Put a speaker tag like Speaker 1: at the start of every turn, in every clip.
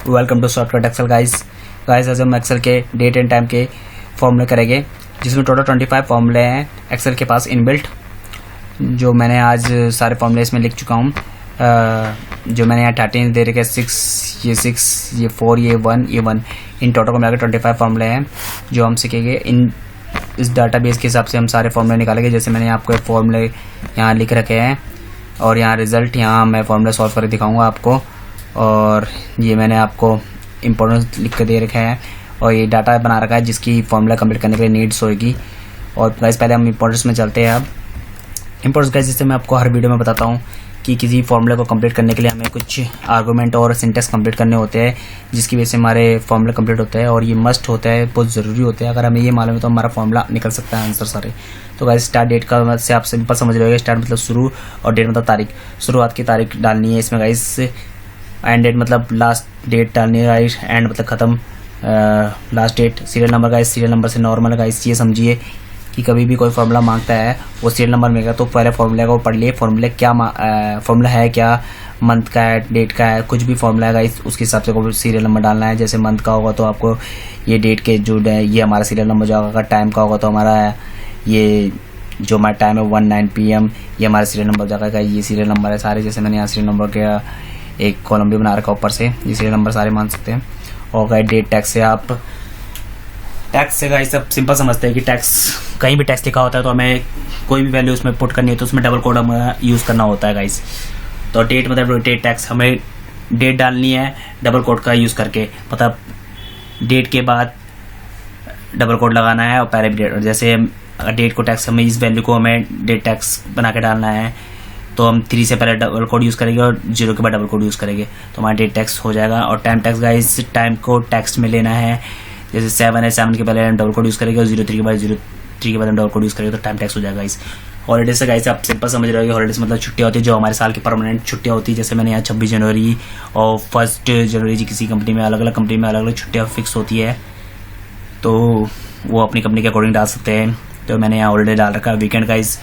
Speaker 1: Welcome to shortcut excel guys. आज हम Excel के डेट एंड टाइम के फॉर्मूले करेंगे, जिसमें टोटल 25 फॉर्मूले हैं एक्सेल के पास इनबिल्ट। जो मैंने आज सारे फॉर्मूले इसमें लिख चुका हूँ। जो मैंने यहाँ 13 दे रखे, 6 ये 4 ये 1 ये 1, इन टोटल को मिलाकर 25 फॉर्मूले हैं जो हम सीखेंगे। इस डाटाबेस के हिसाब से हम सारे फॉर्मूले निकालेंगे। जैसे मैंने आपको फॉर्मूले यहाँ लिख रखे हैं और यहाँ रिजल्ट, यहाँ मैं फॉर्मूला सॉल्व करके दिखाऊंगा आपको। और ये मैंने आपको इम्पोर्टेंस लिख के दे रखा है और ये डाटा बना रखा है जिसकी फॉर्मूला कंप्लीट करने के लिए नीड्स होगी। और गाइस पहले हम इम्पोर्टेंस में चलते हैं। अब इम्पोर्टेंस गाइस, जिससे मैं आपको हर वीडियो में बताता हूँ कि किसी फॉर्मूले को कंप्लीट करने के लिए हमें कुछ आर्गूमेंट और सिंटेक्स कंप्लीट करने होते हैं, जिसकी वजह से हमारे फॉर्मूला कंप्लीट होता है। और ये मस्ट होता है, बहुत ज़रूरी होता है। अगर हमें ये मालूम है तो हमारा फॉर्मूला निकल सकता है आंसर सारे। तो गाइस स्टार्ट डेट का से आप सिंपल समझ रहे। स्टार्ट मतलब शुरू और डेट मतलब तारीख। शुरुआत की तारीख डालनी है इसमें गाइस। एंड डेट मतलब लास्ट डेट डालनी है गाइस। एंड मतलब ख़त्म, last date. Serial number guys, serial number से नॉर्मल गाइस। ये समझिए कि कभी भी कोई फार्मूला मांगता है वो सीरियल नंबर मिलेगा, तो पहले फार्मूले को पढ़ लिए। फार्मूला क्या फार्मूला है, क्या मंथ का है, डेट का है, कुछ भी फार्मूला है गाइस, उसके हिसाब से को सीरियल नंबर डालना है। जैसे मंथ का होगा तो आपको ये डेट के जो है ये हमारा सीरियल नंबर जो होगा। टाइम का होगा तो हमारा ये जो हमारा टाइम है 19 PM, ये हमारा सीरियल नंबर जाएगा। ये सीरियल नंबर है सारे। जैसे मैंने यहाँ सीरियल नंबर का एक कॉलम भी बना रखा ऊपर से, ये सीरियल नंबर सारे मान सकते हैं। और गाइस डेट टैक्स से आप टैक्स से गाइस सब सिंपल समझते हैं कि टैक्स, कहीं भी टैक्स लिखा होता है तो हमें कोई भी वैल्यू उसमें पुट करनी है तो उसमें डबल कोड हमें यूज़ करना होता है गाइस। तो डेट मतलब डेट टैक्स, हमें डेट डालनी है डबल कोड का यूज़ करके, मतलब डेट के बाद डबल कोड लगाना है और पहले भी डेट। जैसे डेट को टैक्स, हमें इस वैल्यू को हमें डेट टैक्स बना के डालना है तो हम 3 से पहले डबल कोड यूज़ करेंगे और 0 के बाद डबल कोड यूज़ करेंगे तो हमारा डेट टैक्स हो जाएगा। और टाइम टैक्स गाइस, टाइम को टैक्स में लेना है। जैसे 7 है, 7 के पहले हम डबल कोड यूज़ करेंगे और 03 के बाद 03 के बाद हम डबल कोड यूज़ करेंगे तो टाइम टैक्स हो जाएगा गाइस। हॉलीडेज से गाइस आप सिंपल समझ रहे हो। हॉलीडेज मतलब छुट्टियाँ होती है जो हमारे साल की परमानेंट छुट्टियाँ होती है। जैसे मैंने यहाँ 26 जनवरी और 1 जनवरी जी, किसी कंपनी में अलग अलग कंपनी में अलग अलग छुट्टियाँ फिक्स होती है, तो वो अपनी कंपनी के अकॉर्डिंग डाल सकते हैं। तो मैंने यहाँ हॉलीडे डाल रखा है। वीकेंड गाइस,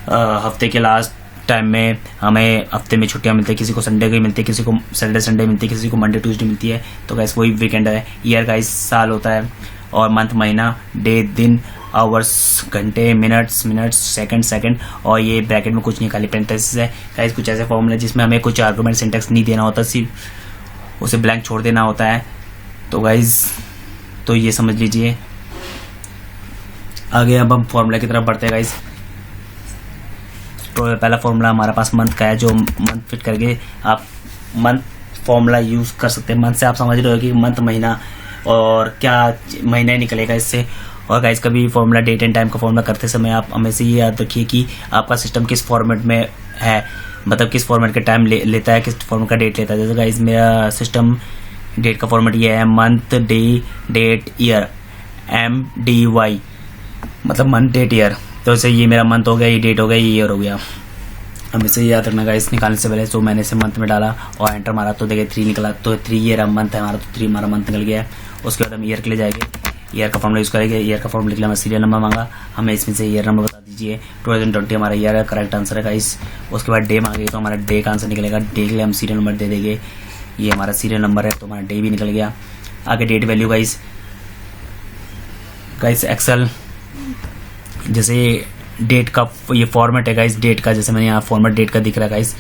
Speaker 1: हफ्ते के लास्ट टाइम में हमें हफ्ते में छुट्टियां मिलती है। किसी को संडे की मिलती है, किसी को सैटरडे संडे मिलती है, किसी को मंडे ट्यूसडे मिलती है, तो गाइस वही वीकेंड है। ईयर गाइस साल होता है और मंथ महीना, डे दिन, आवर्स घंटे, मिनट्स सेकंड। और ये ब्रैकेट में कुछ नहीं, खाली पेरेंथेसिस है गाइस। कुछ ऐसे फॉर्मूले जिसमें हमें कुछ आर्गुमेंट सिंटेक्स नहीं देना होता, सिर्फ उसे ब्लैंक छोड़ देना होता है। तो गाइस तो ये समझ लीजिए। आगे अब हम फॉर्मूला की तरफ बढ़ते हैं गाइस। तो पहला फॉर्मूला हमारे पास मंथ का है, जो मंथ फिट करके आप मंथ फॉर्मूला यूज़ कर सकते हैं। मंथ से आप समझ रहे हो कि मंथ महीना और क्या महीना निकलेगा इससे। और गाइस कभी फॉर्मूला डेट एंड टाइम का फॉर्मूला करते समय आप हमेशा ये याद रखिए कि आपका सिस्टम किस फॉर्मेट में है, मतलब किस फॉर्मेट का टाइम लेता है, किस फॉर्मेट का डेट लेता है। जैसे गाइस मेरा सिस्टम डेट का फॉर्मेट ये है, month day date year, MDY मतलब मंथ डेट ईयर। तो जैसे ये मेरा मंथ हो गया, ये डेट हो गया, ये ईयर हो गया। हम इसे याद रखना गाइस निकालने से पहले। तो मैंने इसे मंथ में डाला और एंटर मारा तो देखिए 3 निकला, तो 3 ईयर मंथ है हमारा, तो 3 हमारा मंथ निकल गया है। उसके बाद हम ईयर के लिए जाएंगे, ईयर का फॉर्मूला यूज़ करेंगे। ईयर का फॉर्मूला निकला, हमें सीरियल नंबर मांगा, हमें इसमें से ईयर नंबर बता दीजिए। 2020 हमारा ईयर है, करेक्ट आंसर है गाइस। उसके बाद डे मांगे तो हमारा डे का आंसर निकलेगा। डे के लिए हम सीरियल नंबर दे देंगे, ये हमारा सीरियल नंबर है तो हमारा डे भी निकल गया। आगे डेट वैल्यू गाइस एक्सेल, जैसे डेट का ये फॉर्मेट है गाइस, डेट का जैसे मैंने यहाँ फॉर्मेट डेट का दिख रहा है गाइस।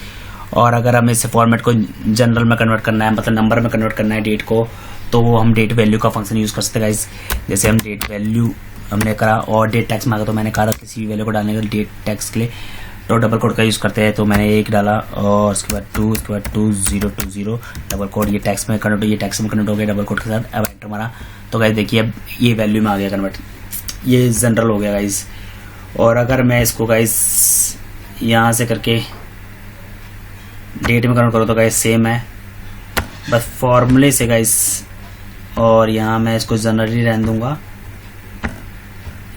Speaker 1: और अगर हमें इस फॉर्मेट को जनरल में कन्वर्ट करना है, मतलब नंबर में कन्वर्ट करना है डेट को, तो वो हम डेट वैल्यू का फंक्शन यूज़ कर सकते हैं गाइस। जैसे हम डेट वैल्यू हमने करा और डेट टैक्स मांगा, तो मैंने कहा था किसी भी वैल्यू को डालने के डेट टैक्स के लिए तो डबल कोड का यूज़ करते हैं। तो मैंने 1 डाला और उसके बाद 2, उसके बाद 2020 डबल कोड, ये टैक्स में कन्वर्ट, ये टैक्स में कन्वर्ट हो गया डबल कोड के साथ। अब एंटर मारा तो गाइस देखिए अब ये वैल्यू में आ गया कन्वर्ट, ये जनरल हो गया गाइस। और अगर मैं इसको गाइस यहाँ से करके डेट में कन्वर्ट करूँ तो गाइस सेम है, बस फॉर्मूले से गाइस। और यहाँ मैं इसको जनरली रहने दूंगा,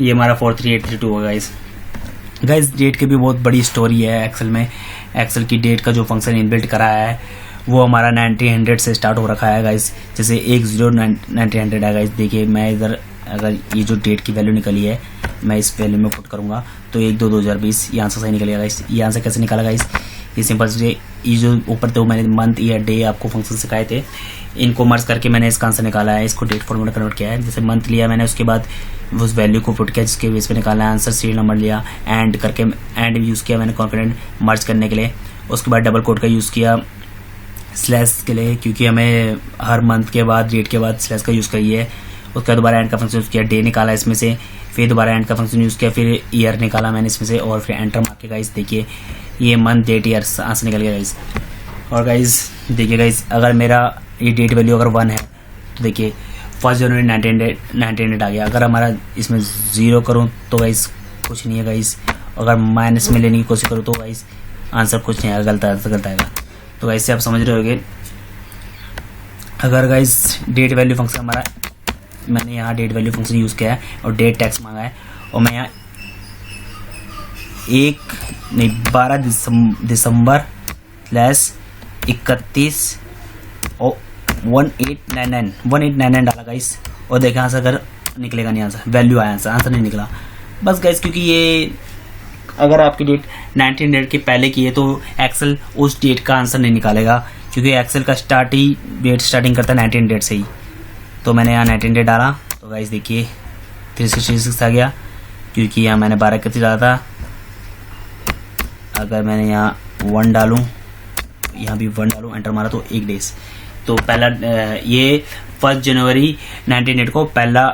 Speaker 1: ये हमारा 43832 होगा गाइस। डेट की भी बहुत बड़ी स्टोरी है एक्सेल में। एक्सेल की डेट का जो फंक्शन इनबिल्ट करा है वो हमारा 1900 से स्टार्ट हो रखा है गाइस। जैसे 1900 है गाइस। देखिए मैं इधर अगर ये जो डेट की वैल्यू निकली है मैं इस वैल्यू में पुट करूंगा तो 1/2/2020 यहाँ से सही निकलेगा गाइस। यहाँ से कैसे निकाला गाइस, ये सिंपल से ये जो ऊपर तो मैंने मंथ ईयर डे आपको फंक्शन सिखाए थे, इनको मर्ज करके मैंने इसका आंसर निकाला है, इसको डेट फॉर्मेट में कन्वर्ट किया है। जैसे मंथ लिया मैंने, उसके बाद उस वैल्यू को पुट किया जिसके बेस पे निकाला है आंसर, सीरियल नंबर लिया, एंड करके एंड यूज़ किया मैंने कॉन्करेंट मर्ज करने के लिए। उसके बाद डबल कोट का यूज़ किया स्लैश के लिए, क्योंकि हमें हर मंथ के बाद डेट के बाद स्लैश का यूज़ करिए। उसके बाद दोबारा एंड का फंक्शन यूज़ किया, डे निकाला इसमें से, फिर दोबारा एंड का फंक्शन यूज़ किया, फिर ईयर निकाला मैंने इसमें से, और फिर एंटर मार के गाइस देखिए ये मंथ डेट ईयर आंसर निकल गया गाइस। और गाइस देखिए गाइस, अगर मेरा ये डेट वैल्यू अगर 1 है तो देखिए 1 जनवरी 1900 आ गया। अगर हमारा इसमें 0 करूँ तो गाइस कुछ नहीं है गाइस, अगर माइनस में लेने की कोशिश करूँ तो गाइस आंसर कुछ नहीं आएगा, गलत आएगा। तो गाइस से आप समझ रहे होंगे। अगर गाइस डेट वैल्यू फंक्शन हमारा, मैंने यहाँ डेट वैल्यू फंक्शन यूज़ किया है और डेट टैक्स मांगा है, और मैं यहाँ 12 दिसंबर /31 और 1899 डाला गाइस, और देखा आंसर अगर निकलेगा नहीं, आंसर वैल्यू आया, आंसर नहीं निकला बस गाइस। क्योंकि ये अगर आपकी डेट 1900 के पहले की है तो एक्सेल उस डेट का आंसर नहीं निकालेगा, क्योंकि एक्सेल का स्टार्टिंग करता है 1900 से ही। तो मैंने यहाँ 1900 डाला तो गाइस देखिए 366 आ गया, क्योंकि यहाँ मैंने 12/31 डाला था। अगर मैंने यहाँ 1 डालूँ, यहाँ भी 1 डालूँ, एंटर मारा तो 1 डेज, तो पहला ये 1 जनवरी 1900 को पहला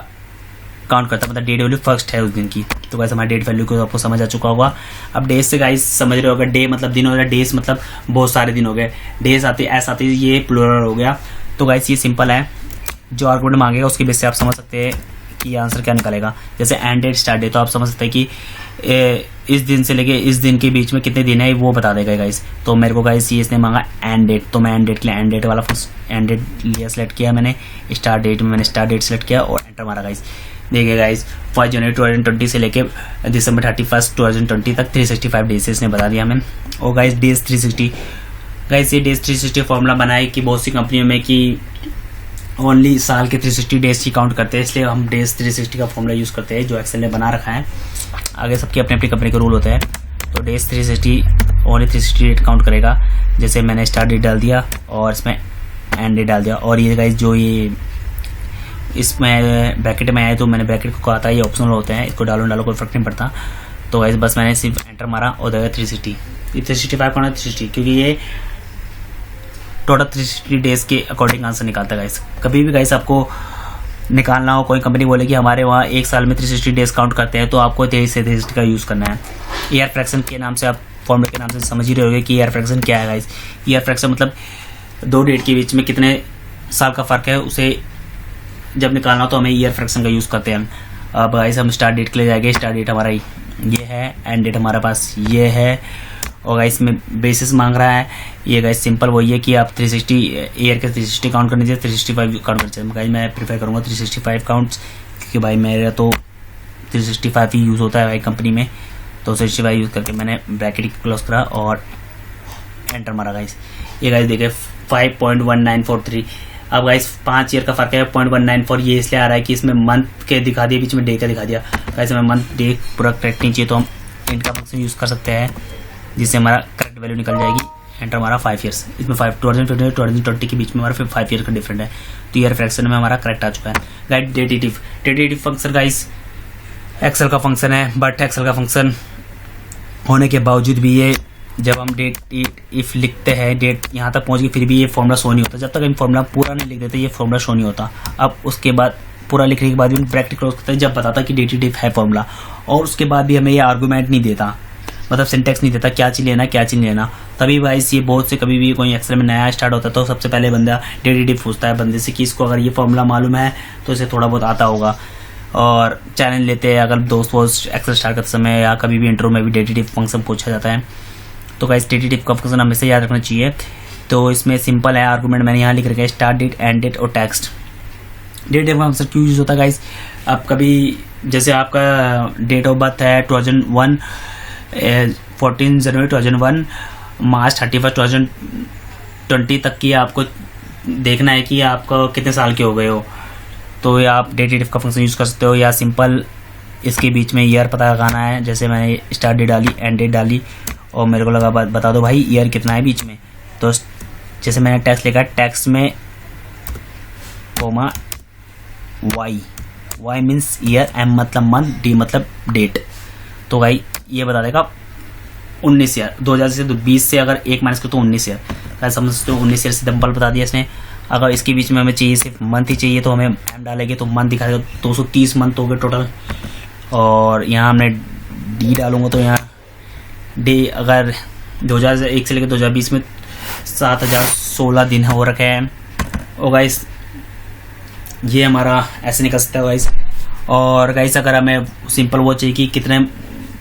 Speaker 1: काउंट करता है, मतलब डेट वैल्यू फर्स्ट है उस दिन की। तो गाइस हमारे डेट वैल्यू को आपको समझ आ चुका होगा। अब डेज से गाइस समझ रहे होगा, डे मतलब दिन हो गया, डेज मतलब बहुत सारे दिन हो गए, डेज आते ऐसा आते ये प्लूरल हो गया। तो गाइस ये सिंपल है, जो आर्गुमेंट मांगेगा उसके बेस से आप समझ सकते हैं कि आंसर क्या निकलेगा। जैसे एंड डेट स्टार्ट डेट, तो आप समझ सकते हैं कि इस दिन से लेके इस दिन के बीच में कितने दिन है वो बता देगा गाइस। तो मेरे को गाइस ये इसने मांगा एंड डेट, तो मैं एंड डेट के लिए एंड डेट वाला एंड डेट लिया, सेलेक्ट किया मैंने। स्टार्ट डेट में मैंने स्टार्ट डेट सेलेक्ट किया और एंटर मारा गाइस। देखिए गाइस 5 जनवरी 2020 से लेके दिसंबर 31 2020 तक 365 डेज से इसने बता दिया हमें। और गाइस डेज 360, गाइस ये डेज 360 फॉर्मूला बनाए कि बहुत सी कंपनियों में कि ओनली साल के 360 डेज ही काउंट करते हैं, इसलिए हम डेज 360 का फॉर्मूला यूज़ करते हैं जो एक्सेल ने बना रखा है। आगे सबकी अपनी अपनी कंपनी के रूल होते हैं। तो डेज 360 ओनली 360 डेट काउंट करेगा। जैसे मैंने स्टार्ट डेट डाल दिया और इसमें एंड डेट डाल दिया। और ये गाइस जो ये इसमें ब्रैकेट में आए तो मैंने ब्रैकेट को कहा था ये ऑप्शनल होते हैं, इसको डालो कोई फर्क नहीं पड़ता। तो गाइस बस मैंने सिर्फ एंटर मारा और देखा 360, 365 का 360, क्योंकि ये टोटल 360 डेज के अकॉर्डिंग आंसर निकालता है गाइस। कभी भी गाइस आपको निकालना हो, कोई कंपनी बोले कि हमारे वहाँ एक साल में 360 डेज काउंट करते हैं, तो आपको 360 का यूज़ करना है। ईयर फ्रैक्शन के नाम से आप फॉर्मूले के नाम से समझ ही रहे होंगे कि ईयर फ्रैक्शन क्या है गाइस। ईयर फ्रैक्शन मतलब 2 डेट के बीच में कितने साल का फर्क है, उसे जब निकालना हो तो हमें ईयर फ्रैक्शन का यूज़ करते हैं। अब गाइस हम स्टार्ट डेट के लिए जाएंगे। स्टार्ट डेट हमारा ये है, एंड डेट हमारे पास ये है, और गाइस में बेसिस मांग रहा है। ये गाइस सिंपल वही है कि आप 360 ईयर के 360 काउंट करने चाहिए, 365 काउंट करना चाहिए। गाइस मैं प्रीफर करूँगा 365 काउंट्स, क्योंकि भाई मेरा तो 365 ही यूज़ होता है भाई कंपनी में। तो 365 यूज़ करके मैंने ब्रैकेट क्लोज करा और एंटर मारा गाइस। ये गाइस देखिए 5.1943। अब गाइस 5 ईयर का फर्क है, 0.194 ये इसलिए आ रहा है कि इसमें मंथ के दिखा दिया, बीच में डे का दिखा दिया। गाइस हमें मंथ डे पूरा करेक्ट नहीं चाहिए, तो हम इंट का फंक्शन यूज़ कर सकते हैं जिससे हमारा करेक्ट वैल्यू निकल जाएगी। एंटर हमारा 5 ईयर्स, इसमें 2020 के बीच में हमारा 5 ईयर का डिफरेंट है। तो ईयर फ्रैक्शन में हमारा करेक्ट आ चुका है। Guys datedif function guys excel का फंक्शन है, बट एक्सेल का फंक्शन होने के बावजूद भी ये जब हम डेट इफ लिखते हैं, डेट यहाँ तक पहुँच गई, फिर भी ये फॉर्मूला शो नहीं होता। जब तक हम फॉर्मूला पूरा नहीं लिख देते ये फॉर्मूला शो नहीं होता। अब उसके बाद पूरा लिखने के बाद भी ब्रैकेट क्लोज करते हैं जब बताता कि डेटिव है फॉर्मूला, और उसके बाद भी हमें ये आर्गूमेंट नहीं देता, मतलब सिंटेक्स नहीं देता क्या चीज़ लेना क्या चीज़ लेना। तभी गाइस ये बहुत से कभी भी कोई एक्सेल में नया स्टार्ट होता है तो सबसे पहले बंदा डेटिव पूछता है बंदे से कि इसको अगर ये फॉर्मूला मालूम है तो इसे थोड़ा बहुत आता होगा। और चैलेंज लेते हैं अगर दोस्त एक्सेल स्टार्ट करते समय या कभी भी इंटरव्यू में भी डेटिव फंक्शन पूछा जाता है। तो गाइस डेटिव का फंक्शन हमेशा याद रखना चाहिए। तो इसमें सिंपल है आर्गूमेंट, मैंने यहाँ लिख रखा है स्टार्ट डेट, एंड डेट और टेक्स्ट। डेटिव का फंक्शन क्यों यूज होता है गाइस, अब कभी जैसे आपका डेट ऑफ बर्थ है 2001 14 जनवरी 2001 मार्च 31 2020 तक की आपको देखना है कि आपको कितने साल के हो गए हो, तो ये आप डेटिव का फंक्शन यूज़ कर सकते हो। या सिंपल इसके बीच में ईयर पता लगाना है, जैसे मैंने स्टार्ट डेट डाली, एंड डेट डाली, और मेरे को लगा बता दो भाई ईयर कितना है बीच में। तो जैसे मैंने टैक्स लिखा है टैक्स में comma Y means year, M मतलब मंथ, डी मतलब डेट। तो भाई ये बता देगा 19 ईयर। 2000 से 20 से अगर 1 माइनस करो तो 19 ईयर। समझ सकते हो 19 ईयर सिंपल बता दिया इसने। अगर इसके बीच में हमें चाहिए सिर्फ मंथ ही चाहिए तो हमें एम डालेंगे तो मंथ दिखा देगा 230 मंथ हो गए टोटल। और यहाँ हमने डी डालूंगा तो यहाँ डे अगर 2001 से लेकर 2020 में 7016 दिन हो रखे हैं। और गाइस ये हमारा ऐसे निकल सकता है गाइस। और गाइस अगर हमें सिंपल वो चाहिए कि कितने,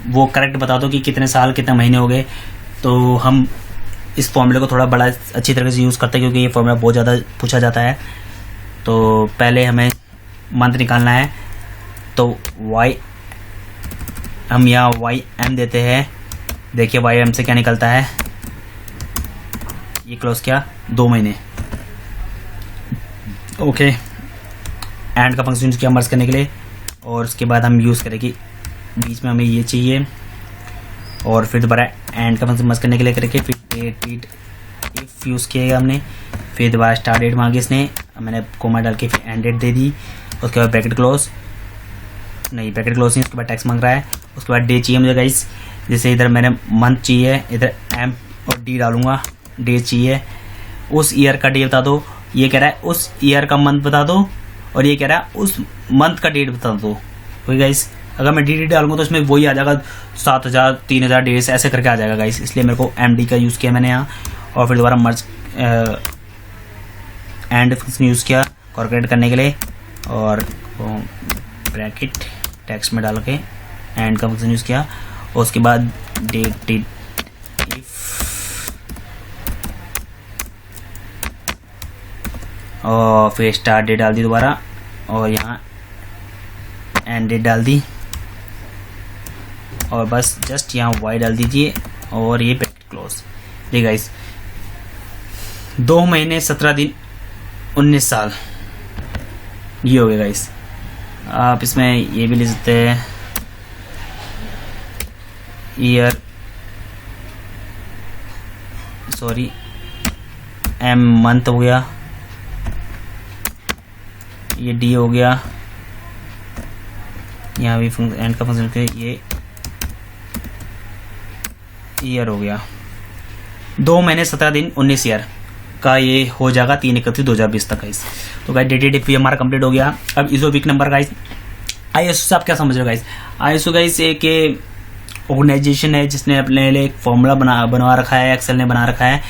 Speaker 1: वो करेक्ट बता दो कि कितने साल कितने महीने हो गए, तो हम इस फॉर्मूले को थोड़ा बड़ा अच्छी तरह से यूज़ करते हैं क्योंकि ये फॉर्मूला बहुत ज़्यादा पूछा जाता है। तो पहले हमें मंथ निकालना है तो वाई, हम यहाँ वाई एम देते हैं। देखिए वाई एम से क्या निकलता है, ये क्लोज क्या 2 महीने। ओके, एंड का फंक्शन यूज़ किया मर्ज करने के लिए। और उसके बाद हम यूज़ करेंगे बीच में हमें ये चाहिए और फिर दोबारा एंड का फंक्शन मर्ज करने के लिए करेंगे। फिर डेट इफ यूज़ किया हमने, फिर दोबारा स्टार्ट डेट मांगी इसने, मैंने कोमा डाल के फिर एंड डेट दे दी। उसके बाद ब्रैकेट क्लोज, नहीं ब्रैकेट क्लोज नहीं, उसके बाद टैक्स मांग रहा है। उसके बाद डे चाहिए मुझे गाइस, जैसे इधर मैंने मंथ चाहिए, इधर एम और डी डालूंगा। डे चाहिए, उस ईयर का डे बता दो। ये कह रहा है उस ईयर का मंथ बता दो, और ये कह रहा है उस मंथ का डेट बता दो। वही गाइस अगर मैं डी डालूंगा तो इसमें वही आ जाएगा 7000 3000 डेज ऐसे करके आ जाएगा गाइस। इसलिए मेरे को एम डी का यूज़ किया मैंने यहाँ। और फिर दोबारा मर्ज एंड फंक्शन यूज़ किया कॉर्पोरेट करने के लिए, और ब्रैकेट टैक्स में डाल के एंड का फंक्शन यूज़ किया। और उसके बाद डेट इफ, और फिर स्टार्ट डेट डाल दी दोबारा, और यहाँ एंड डेट डाल दी, और बस जस्ट यहाँ वाई डाल दीजिए और ये ब्रैकेट क्लोज। देखिए गाइस 2 महीने 17 दिन 19 साल ये हो गया गाइस। आप इसमें ये भी ले सकते हैं ईयर, सॉरी एम मंथ हो गया, ये डी हो गया, यहाँ भी एंड का फंक्शन के ये ईयर हो गया। 2 महीने 17 दिन 19 ईयर का ये हो जाएगा 3/31/2020 तक गाइस। तो गाइस डेट हमारा कंप्लीट हो गया। अब ISO week number guys, ISO से आप क्या समझ रहे हो गाइस? ISO गाइस एक ऑर्गेनाइजेशन है जिसने अपने लिए एक फॉर्मूला बनवा रखा है, एक्सेल ने बना रखा है।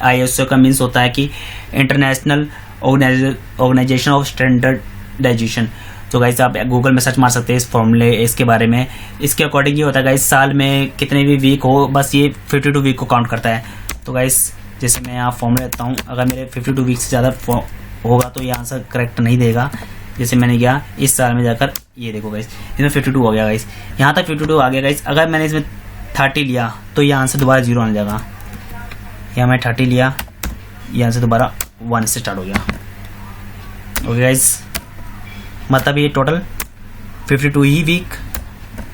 Speaker 1: ISO का मीन्स होता है कि इंटरनेशनल ऑर्गेनाइजेशन ऑफ स्टैंडर्डाइजेशन। तो गाइस आप गूगल में सर्च मार सकते हैं इस फॉर्मूले इसके बारे में। इसके अकॉर्डिंग ये होता है गाइस साल में कितने भी वीक हो, बस ये 52 वीक को काउंट करता है। तो गाइस जैसे मैं यहाँ फॉर्मूला लेता हूँ, अगर मेरे 52 वीक से ज़्यादा होगा तो ये आंसर करेक्ट नहीं देगा। जैसे मैंने किया इस साल में जाकर, ये देखो गाइस इसमें 52 हो गया गाइस, यहाँ तक 52 आ गया गाइस। अगर मैंने इसमें 30 लिया तो ये आंसर दोबारा 0 आने जाएगा। यहाँ मैं 30 लिया, ये आंसर दोबारा 1 से स्टार्ट हो गया। ओके गाइस, मतलब ये टोटल 52 ही वीक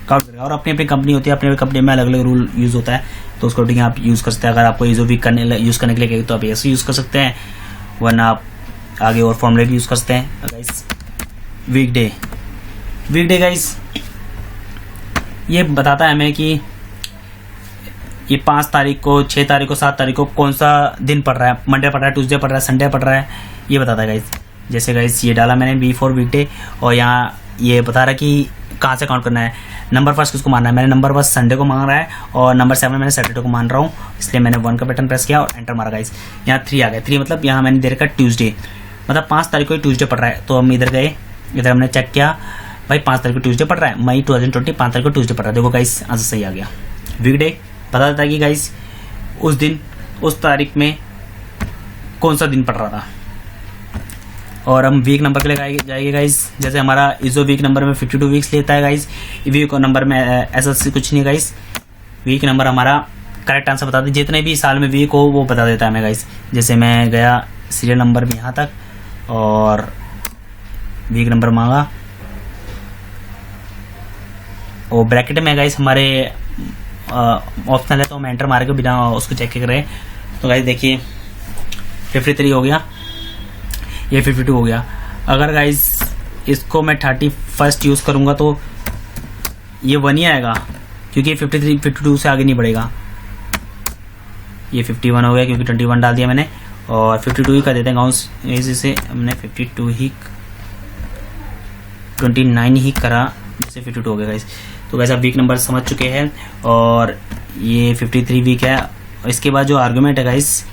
Speaker 1: काउंट करेगा। और अपनी अपनी कंपनी होती है, अपनी अपनी कंपनी में अलग अलग रूल यूज़ होता है, तो उसको आप यूज़ कर सकते हैं। अगर आपको ISO वीक यूज़ करने के लिए कहें तो आप ऐसे यूज़ कर सकते हैं, वरना आप आगे और फॉर्मूले भी यूज़ कर सकते हैं। गाइस वीकडे गाइस ये बताता है हमें कि ये 5 तारीख को, 6 तारीख को, 7 तारीख को कौन सा दिन पड़ रहा है, मंडे पड़ रहा है, ट्यूसडे पड़ रहा है, संडे पड़ रहा है, ये बताता है गाइस। जैसे गाइस ये डाला मैंने B4 वीकडे, और यहाँ ये बता रहा है कि कहाँ से काउंट करना है। नंबर फर्स्ट किसको मानना है, मैंने नंबर फर्स्ट संडे को मांग रहा है, और नंबर 7 मैंने सैटरडे को मान रहा हूँ, इसलिए मैंने 1 का बटन प्रेस किया और एंटर मारा गाइस। यहाँ 3 आ गया। 3 मतलब यहाँ मैंने दे रखा ट्यूसडे, मतलब 5 तारीख को ट्यूसडे पड़ रहा है। तो हम इधर गए, इधर हमने चेक किया, भाई 5 तारीख को ट्यूसडे पड़ रहा है, मई 2020 5 तारीख को ट्यूसडे पड़ रहा है। देखो गाइस आंसर सही आ गया। वीकडे बता देता है कि गाइस उस दिन उस तारीख में कौन सा दिन पड़ रहा था। और हम वीक नंबर के लिए जाएंगे गाइस। जैसे हमारा ISO वीक नंबर में 52 वीक्स लेता है गाइस, वीक नंबर में ऐसा कुछ नहीं गाइस। वीक नंबर हमारा करेक्ट आंसर बता दे, जितने भी साल में वीक हो वो बता देता है हमें गाइस। जैसे मैं गया सीरियल नंबर में यहाँ तक और वीक नंबर मांगा, और ब्रैकेट में गाइस हमारे ऑप्शनल है तो हम एंटर मारेंगे बिना उसको चेक कर रहे। तो गाइस देखिए 53 हो गया, ये 52 हो गया। अगर गाइस इसको मैं 31 यूज़ करूँगा तो ये 1 ही आएगा, क्योंकि 53 52 से आगे नहीं बढ़ेगा। ये 51 हो गया क्योंकि 21 डाल दिया मैंने, और 52 ही कर देते हैं गाउस। इसे हमने 52 ही 29 ही करा, जैसे 52 हो गया गाइस। तो गाइस आप वीक नंबर समझ चुके हैं, और ये 53 वीक है। इसके बाद जो आर्गुमेंट है गाइस,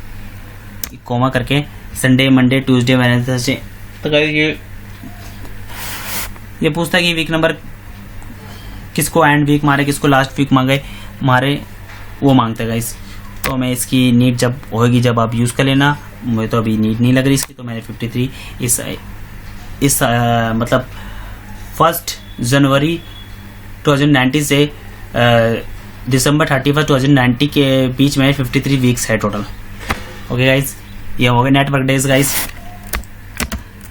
Speaker 1: कोमा करके Sunday Monday Tuesday Wednesday Thursday, तो गाइस ये पूछता है कि वीक नंबर किसको एंड वीक मारे, किसको लास्ट वीक मारे, वो मांगता है गाइस। तो मैं इसकी नीड जब होगी जब आप यूज़ कर लेना, मुझे तो अभी नीड नहीं लग रही इसकी, तो मैंने 53 इस मतलब 1 जनवरी 2019 से दिसंबर 31 2019 के बीच में 53 वीक्स है टोटल। ओके गाइस, ये हो गए नेटवर्क डेज गाइस।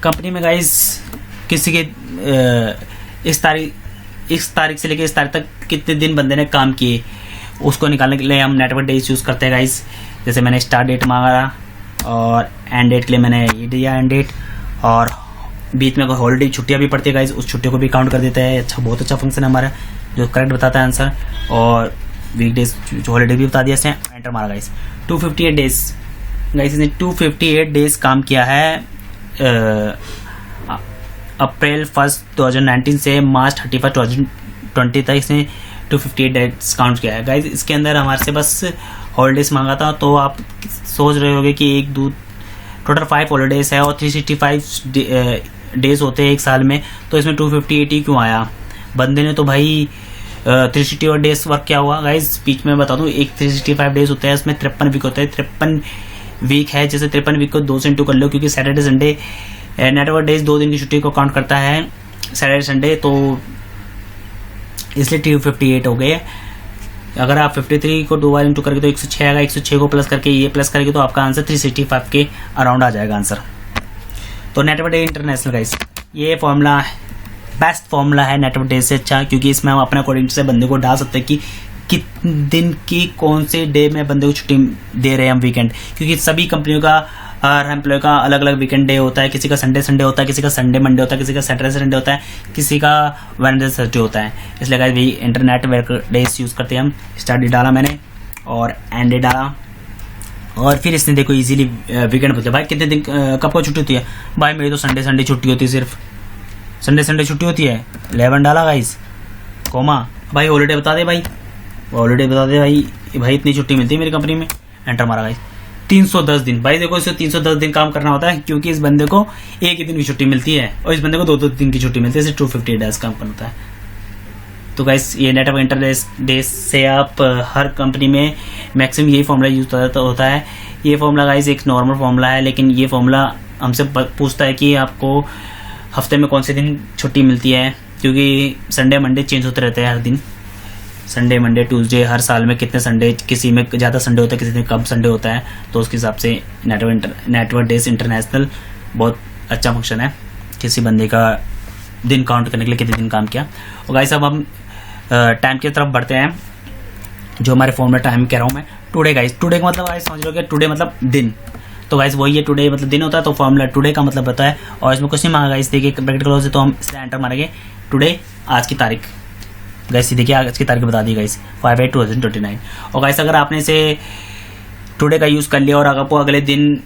Speaker 1: कंपनी में गाइस किसी के इस तारीख से लेकर इस तारीख तक कितने दिन बंदे ने काम किए, उसको निकालने के लिए हम नेटवर्क डेज यूज़ करते हैं गाइस। जैसे मैंने स्टार्ट डेट मांगा, और एंड डेट के लिए मैंने ये दिया एंड डेट, और बीच में कोई हॉलीडे छुट्टियां भी पड़ती है गाइस, उस छुट्टियों को भी काउंट कर देता है। अच्छा, बहुत अच्छा फंक्शन है हमारा जो करेक्ट बताता है आंसर, और वीकडेज जो हॉलीडे भी बता दिया इसने। एंटर मारा गाइस। 258 डेज गाइस, इसने 258 डेज काम किया है अप्रैल 1 2019 से मार्च 31 2020 तक इसने 258 डेज काउंट किया है गाइस। इसके अंदर हमारे से बस हॉलीडेज मांगा था, तो आप सोच रहे होंगे कि टोटल 5 हॉलीडेज है और 365 डेज होते हैं एक साल में, तो इसमें 258 ही क्यों आया। बंदे ने तो भाई 365 डेज वर्क क्या हुआ गाइस, बीच में बता दूं, एक 365 डेज होते हैं, उसमें 53 वीक होते हैं। 53 वीक है, जैसे 53 वीक को 2 से इंटू कर लो, क्योंकि सैटरडे संडे नेटवर्क डेज 2 दिन की छुट्टी को काउंट करता है सैटरडे संडे, तो इसलिए 258 हो गए। अगर आप 53 को 2 बार इंटू करके तो 106 आएगा, 106 को प्लस करके ये प्लस करेंगे तो आपका आंसर 365 के अराउंड आ जाएगा आंसर। तो नेटवर्क डे इंटरनेशनल गाइस, ये फॉर्मूला बेस्ट फॉर्मूला है नेटवर्क डे से अच्छा, क्योंकि इसमें हम अपने अकॉर्डिंग से बंदे को डाल सकते हैं कि कितने दिन की कौन से डे में बंदे को छुट्टी दे रहे हैं हम वीकेंड, क्योंकि सभी कंपनियों का हर एम्प्लॉय का अलग अलग वीकेंड डे होता है। किसी का संडे होता है, किसी का संडे मंडे होता है, किसी का सैटरडे संडे होता है, किसी का वेडनेसडे थर्सडे होता है। इसलिए गाइस भी इंटरनेट वर्क डेज यूज़ करते हैं हम। स्टार्ट डेट डाला मैंने और एंड डेट डाला, और फिर इसने देखो इजीली वीकेंड पूछा, भाई कितने दिन कब को छुट्टी होती है। भाई मेरी तो संडे छुट्टी होती है, सिर्फ संडे छुट्टी होती है। 11 डाला गाइस, कोमा, भाई हॉलीडे बता दे, भाई हॉलीडे बता दे भाई इतनी छुट्टी मिलती है मेरी कंपनी में। एंटर मारा गाइस। 310 दिन, भाई देखो इसे 310 दिन काम करना होता है, क्योंकि इस बंदे को एक ही दिन की छुट्टी मिलती है और इस बंदे को 2 दिन की छुट्टी मिलती है, इसे 258 डेज काम करना होता है। तो गाइस ये नेटवर्क इंटरनेट से आप हर कंपनी में मैक्सिमम यही फॉर्मूला यूज होता है। ये फॉर्मूला गाइस एक नॉर्मल फॉर्मूला है, लेकिन ये फॉर्मूला हमसे पूछता है कि आपको हफ्ते में कौन से दिन छुट्टी मिलती है, क्योंकि संडे मंडे चेंज होते रहते हैं हर दिन। संडे मंडे ट्यूसडे हर साल में कितने संडे, किसी में ज़्यादा संडे होता है, किसी में कम संडे होता है, तो उसके हिसाब से नेटवर्क डेज इंटरनेशनल बहुत अच्छा फंक्शन है किसी बंदे का दिन काउंट करने के लिए कितने दिन काम किया। और गाइस अब हम टाइम की तरफ बढ़ते हैं, जो हमारे फोन में टाइम कह रहा हूँ मैं। टुडे गाइस, टुडे का मतलब गाइस समझ लो कि टुडे मतलब दिन, तो गाइस वही है, टुडे मतलब दिन होता है, तो फॉर्मूला टुडे का मतलब होता है। और इसमें कुछ नहीं मांगा गाइस, देखिए ब्रैकेट क्लोज है तो हम इसे एंटर मारेंगे। टुडे आज की तारीख गाइस, देखिए आज की तारीख बता दी गाइस 5/8/2029। और गाइस अगर आपने इसे टुडे का यूज़ कर लिया और आपको अगले दिन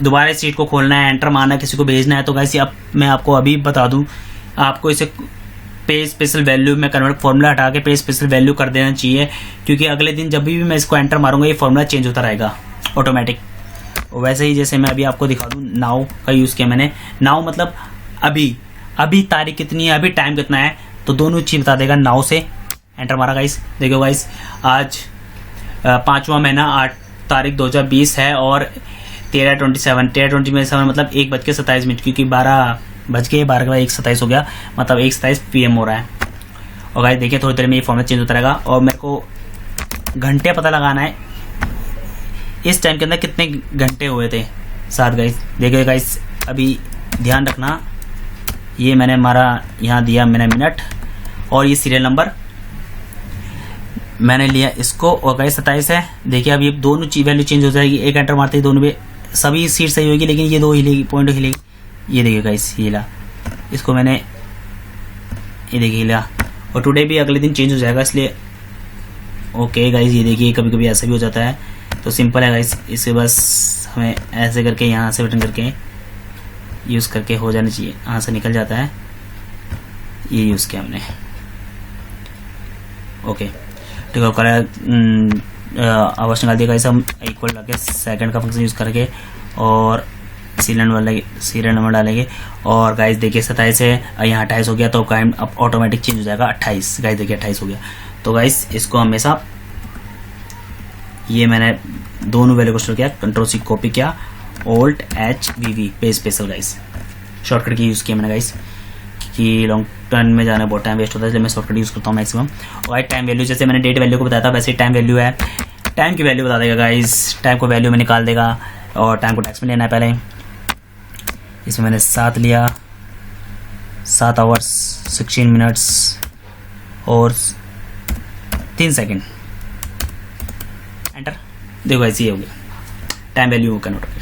Speaker 1: दोबारा सीट को खोलना है, एंटर मारना है, किसी को भेजना है, तो गाइस अब मैं आपको अभी बता दूं, आपको इसे पे स्पेशल वैल्यू में कन्वर्ट फॉर्मूला हटा के पे स्पेशल वैल्यू कर देना चाहिए, क्योंकि अगले दिन जब भी मैं इसको एंटर मारूंगा ये फॉर्मूला चेंज होता रहेगा ऑटोमेटिक। वैसे ही जैसे मैं अभी आपको दिखा दूं, नाउ का यूज़ किया मैंने। नाउ मतलब अभी तारीख कितनी है, अभी टाइम कितना है, तो दोनों चीज बता देगा नाउ से। एंटर मारा गाइस, देखो गाइस आज 5वां महीना 8 तारीख 2020 है और 13:27 मतलब 1:27 क्योंकि 12:01 हो गया, मतलब 1:27 PM हो रहा है। और गाइस देखिए थोड़ी देर में ये फॉर्मेट चेंज होता रहेगा, और मेरे को घंटे पता लगाना है इस टाइम के अंदर कितने घंटे हुए थे साथ गाइस। देखिए गाइस अभी ध्यान रखना, ये मैंने हमारा यहाँ दिया मैंने मिनट, और ये सीरियल नंबर, मैंने लिया इसको और गाइस 27 है। देखिए अब ये दोनों वैल्यू चेंज हो जाएगी, एक एंटर मारते ही दोनों में सभी सीट सही होगी, लेकिन ये दो हिलेगी, पॉइंट हिलेगी। ये देखिए गाइस हिला, इसको मैंने ये देखिए हिला, और टुडे भी अगले दिन चेंज हो जाएगा, इसलिए ओके गाइस। ये देखिए कभी कभी ऐसा भी हो जाता है, तो सिंपल है गाइस। इसे बस हमें ऐसे करके यहाँ से बटन करके यूज़ करके हो जाना चाहिए, यहाँ से निकल जाता है, ये यूज़ किया हमने। ओके ठीक है, आवाज़ निकाल दिया गाइस। हम इक्वल लगे सेकंड का फंक्शन यूज़ करके और सीरियल नंबर डालेंगे। और गाइस देखिए 27 है, यहाँ 28 हो गया, तो काइम अब ऑटोमेटिक चेंज हो जाएगा 28। गाइस देखिए 28 हो गया। तो गाइस इसको हमेशा, ये मैंने दोनों वैल्यू को स्टोर किया, कंट्रोल सी कॉपी किया, Alt H V V पे स्पेशल गाइस, शॉर्टकट की यूज़ किया मैंने गाइस, कि लॉन्ग टर्न में जाना बहुत टाइम वेस्ट होता है, इसलिए मैं शॉर्टकट यूज़ करता हूँ मैक्सिमम। और टाइम वैल्यू, जैसे मैंने डेट वैल्यू को बताया था, वैसे टाइम वैल्यू है, टाइम की वैल्यू बता देगा गाइस, टाइम को वैल्यू में निकाल देगा। और टाइम को टैक्स में लेना है पहले, इसमें मैंने 7 लिया, 7 आवर्स 16 मिनट्स और 3 सेकेंड, एंटर। देखो गाइस ये हो गया, टाइम वैल्यू कन्वर्ट हो गया।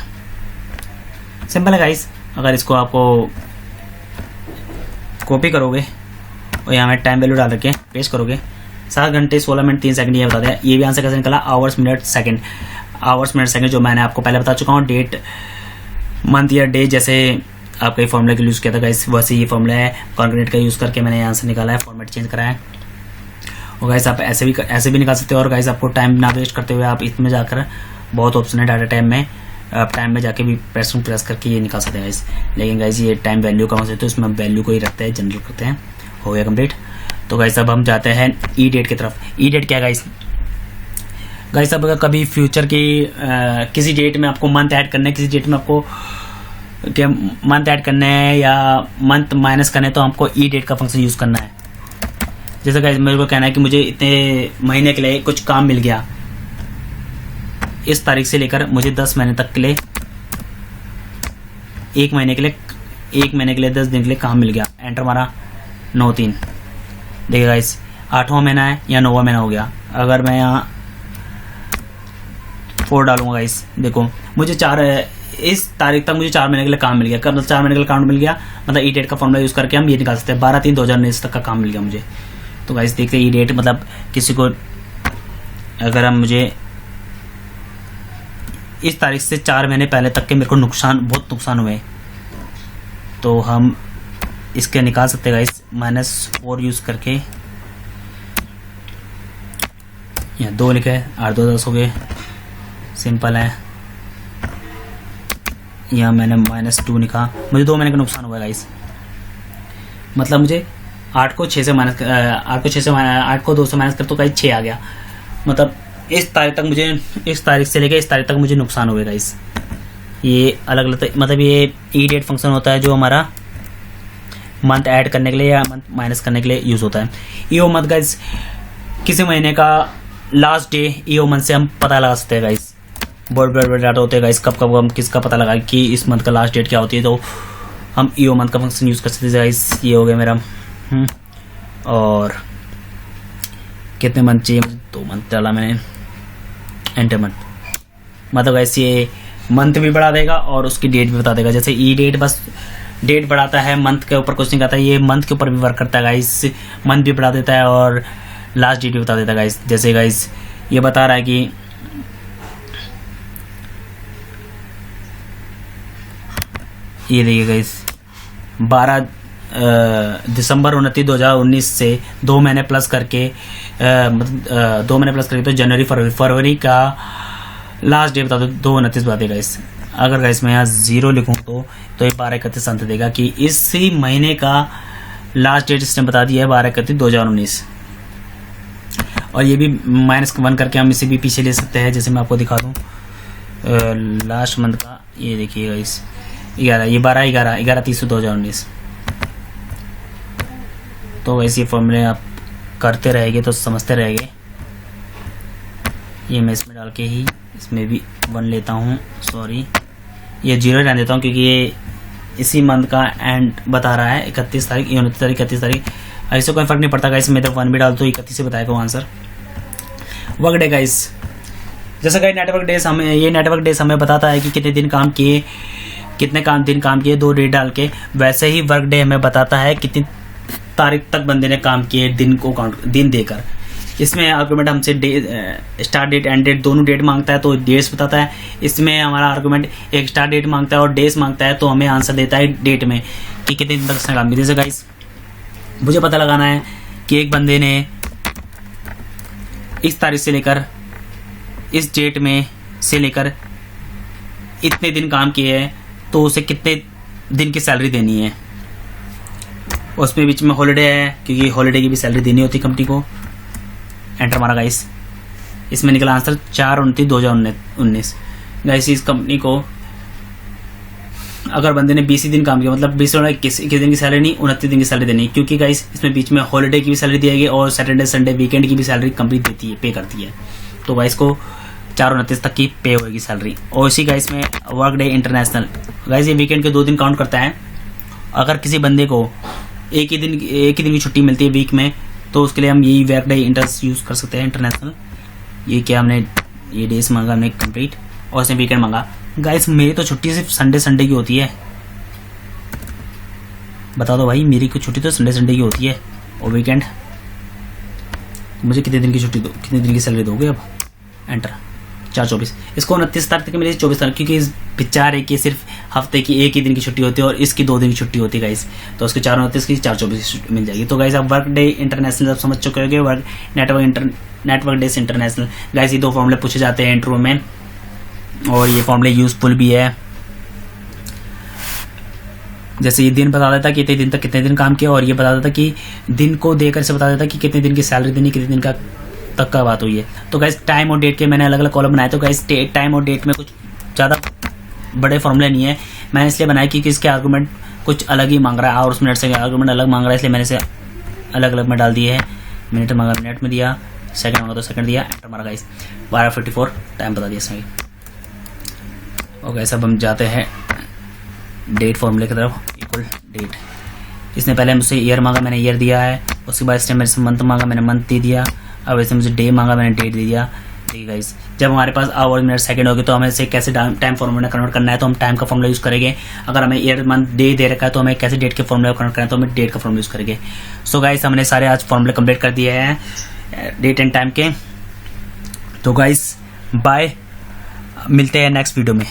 Speaker 1: सिंपल है गाइस। अगर इसको आपको कॉपी करोगे और यहाँ में टाइम वैल्यू डाल रखे पेस्ट करोगे, 7 घंटे 16 मिनट 3 सेकंड ये बता दिया। ये भी आंसर कैसे निकला, hours minute second, hours minute second जो मैंने आपको पहले बता चुका हूँ। डेट मंथ या डे जैसे आपके फॉर्मूले का यूज़ किया था गाइस, वैसे ये फॉर्मूला है, कॉन्क्रीट का यूज़ करके मैंने आंसर निकाला है, फॉर्मेट चेंज करा है। और गाइस आप ऐसे भी निकाल सकते हो। और गाइस आपको टाइम ना वेस्ट करते हुए आप इसमें जाकर, बहुत ऑप्शन है डाटा टाइम में, आप टाइम में जाके भी प्रेस करके ये निकाल सकते हैं गाइस। लेकिन गाइस ये टाइम वैल्यू का है, तो इसमें वैल्यू को ही रखते हैं, जनरल करते हैं। हो गया कंप्लीट। तो गाइस अब हम जाते हैं ई डेट की तरफ। ई डेट क्या गाइस? गाइस अब अगर कभी फ्यूचर की किसी डेट में आपको मंथ ऐड करना है, किसी डेट में आपको मंथ ऐड करना है या मंथ माइनस करना है, तो हमको ई डेट का फंक्शन यूज़ करना है। जैसे गाइस मेरे को कहना है कि मुझे इतने महीने के लिए कुछ काम मिल गया, इस तारीख से लेकर मुझे 10 महीने तक के लिए, 1 महीने के लिए 10 दिन के लिए काम मिल गया। एंटर मारा, 9/3। देखिए गाइस 8वां महीना है या 9वां महीना हो गया। अगर मैं यहाँ 4 डालूंगा गाइस, देखो मुझे इस तारीख तक मुझे 4 महीने के लिए काम मिल गया। कब 4 महीने के लिए काम मिल गया, मतलब ई डेट का फॉर्मूला यूज़ करके हम ये निकाल सकते हैं, 12/3/2019 तक का काम मिल गया मुझे। तो गाइस देखते हैं ई डेट, मतलब किसी को अगर हम मुझे इस तारीख से 4 महीने पहले तक के मेरे को बहुत नुकसान हुए, तो हम इसके निकाल सकते हैं गाइस, -4 यूज़ करके। यहाँ 2 लिखे, 8 2 10 हो गए, सिंपल है। यहाँ मैंने -2 लिखा, मुझे 2 महीने का नुकसान हुआ गाइस, मतलब मुझे 8 को 2 से माइनस कर, तो गाइस 6 आ गया। मतलब इस तारीख से लेकर इस तारीख तक मुझे नुकसान हुए गाइस। ये अलग अलग, मतलब ये ई डेट फंक्शन होता है जो हमारा मंथ ऐड करने के लिए या मंथ माइनस करने के लिए यूज़ होता है। ईओ मंथ गाइस, किसी महीने का लास्ट डे ईओ मंथ से हम पता लगा सकते हैं गाइस। बहुत बड़े डाटा होते हैं गाइस, कब हम किसका पता लगा कि इस मंथ का लास्ट डेट क्या होती है, तो हम ईओ मंथ का फंक्शन यूज़ कर सकते हैं गाइस। ये हो गया मेरा। और कितने मंथ चाहिए, 2 मंथ डाला मैंने, एंटर मंथ। मतलब गाइस ये मंथ भी बढ़ा देगा और उसकी डेट भी बता देगा। जैसे ई डेट बस डेट बढ़ाता है, मंथ के ऊपर कुछ नहीं करता है, ये मंथ के ऊपर भी वर्क करता है गाइस, मंथ भी बढ़ा देता है और लास्ट डेट भी बता देता है गाइस। जैसे गाइस ये बता रहा है कि ये देखिए गाइस 12 दिसंबर 29 2019 से 2 महीने प्लस करके, मतलब 2 महीने प्लस करके तो जनवरी फरवरी का लास्ट डे बता दो, 2/29 बता देगा गाइस। अगर गाइस मैं यहाँ 0 लिखूँ तो ये 12/31 अंत देगा कि इसी महीने का लास्ट डेट इसने बता दिया है 12/31 2019। और ये भी -1 करके हम इसे भी पीछे ले सकते हैं। जैसे मैं आपको दिखा दूँ लास्ट मंथ का, ये देखिए गाइस 11, ये 11/30/2019। तो वैसे फॉर्मूले आप करते रहेंगे तो समझते रहेंगे। ये मैं इसमें डाल के ही इसमें भी 1 लेता हूँ, सॉरी ये 0 रहने देता हूँ क्योंकि ये इसी मंथ का एंड बता रहा है, 31 तारीख, 29 तारीख, 31 तारीख। ऐसे कोई फर्क नहीं पड़ता गाइस, मैं तो 1 भी डाल तो 31 से बताएगा वो आंसर। वर्क डे गाइस, जैसा गाइस नेटवर्क डेज हमें बताता है कि कितने दिन काम किए, कितने दिन काम किए 2 डेट डाल के, वैसे ही वर्क डे हमें बताता है कितनी तारीख तक बंदे ने काम किए दिन को दिन देकर। इसमें आर्गूमेंट हमसे स्टार्ट डेट एंड डेट दोनों डेट मांगता है तो डेट्स बताता है। इसमें हमारा आर्गूमेंट एक स्टार्ट डेट मांगता है और डेज मांगता है तो हमें आंसर देता है डेट में कि कितने दिन तक उसने काम किया। जैसे गाइस मुझे पता लगाना है कि एक बंदे ने इस तारीख से लेकर इस डेट में से लेकर इतने दिन काम किए हैं तो उसे कितने दिन की सैलरी देनी है। उसमें बीच में हॉलीडे है क्योंकि हॉलीडे की भी सैलरी देनी होती है कंपनी को। एंटर मारा गाइस, इसमें निकला आंसर 4/29/2019। गाइस इस कंपनी को अगर बंदे ने 20 दिन काम किया मतलब 20 दिन की सैलरी नहीं 29 दिन की सैलरी देनी है, क्योंकि गाइस इसमें बीच में हॉलीडे की भी सैलरी दी जाएगी और सैटरडे संडे वीकेंड की भी सैलरी कंपनी देती है, पे करती है। तो गाइस को 4/29 तक की पे होगी सैलरी। और इसी गाइस में वर्क डे इंटरनेशनल, गाइस ये वीकेंड के 2 दिन काउंट करता है। अगर किसी बंदे को एक ही दिन की छुट्टी मिलती है वीक में तो उसके लिए हम यही वर्क डे यूज कर सकते हैं इंटरनेशनल। ये क्या हमने ये डेज मांगा हमने कंप्लीट और उसने वीकेंड मांगा। गाइस मेरी तो छुट्टी सिर्फ संडे की होती है, बता दो भाई मेरी की छुट्टी तो संडे की होती है और वीकेंड। मुझे कितने दिन की छुट्टी दो, कितने दिन की सैलरी दोगे। अब एंटर 4/24। इसको 29 तारीख तक मिली 24 तारीख, क्योंकि इस बेचारे की सिर्फ हफ्ते की एक ही दिन की छुट्टी होती है और इसकी 2 दिन की छुट्टी होती है गाइस। तो उसको 4/29 की 4/24 मिल जाएगी। तो गाइस आप वर्क डे इंटरनेशनल आप समझ चुके होंगे, नेटवर्क डेज इंटरनेशनल। गाइस ये 2 फॉर्मूले पूछे जाते हैं इंटरव्यू में और ये फॉर्मूले यूजफुल भी है। जैसे ये दिन बता देता कि इतने दिन तक कितने दिन काम किया और ये बता देता कि दिन को देकर से बता देता कि कितने दिन की सैलरी देनी, कितने दिन का तक का बात हुई है। तो गाइस टाइम और डेट के मैंने अलग अलग कॉलम बनाए। तो गाइस टाइम और डेट में कुछ ज़्यादा बड़े फॉर्मूले नहीं है, मैंने इसलिए बनाया क्योंकि इसके आर्गूमेंट कुछ अलग ही मांग रहा है, आवर्स मिनट से आर्गूमेंट अलग मांग रहा है, इसलिए मैंने इसे अलग अलग में डाल दिए हैं। मिनट मांगा मिनट में दिया, सेकंड मांगा तो सेकंड दिया। एंटर मारा गाइस 12:54 टाइम बता दिया इसमें। और गाइस अब हम जाते हैं डेट फॉर्मूले की तरफ। इक्वल डेट, इसने पहले मुझसे ईयर मांगा मैंने ईयर दिया है, उसके बाद इसने मेरे से मंथ मांगा मैंने मंथ दे दिया, अब इसने मुझे डे मांगा मैंने डेट दे दिया। ठीक है गाइस, जब हमारे पास आवर मिनट सेकंड होगी तो हमें इसे कैसे टाइम फॉर्मूला कन्वर्ट करना है तो हम टाइम का फॉर्मूला यूज़ करेंगे। अगर हमें ईयर मंथ डे दे रखा है तो हमें कैसे डेट के फॉर्मूला कन्वर्ट करना है तो हमें डेट का फॉर्मूला यूज़ करेंगे। सो गाइस हमने सारे आज फॉर्मूले कंप्लीट कर दिए हैं डेट एंड टाइम के। तो गाइस बाय, मिलते हैं नेक्स्ट वीडियो में।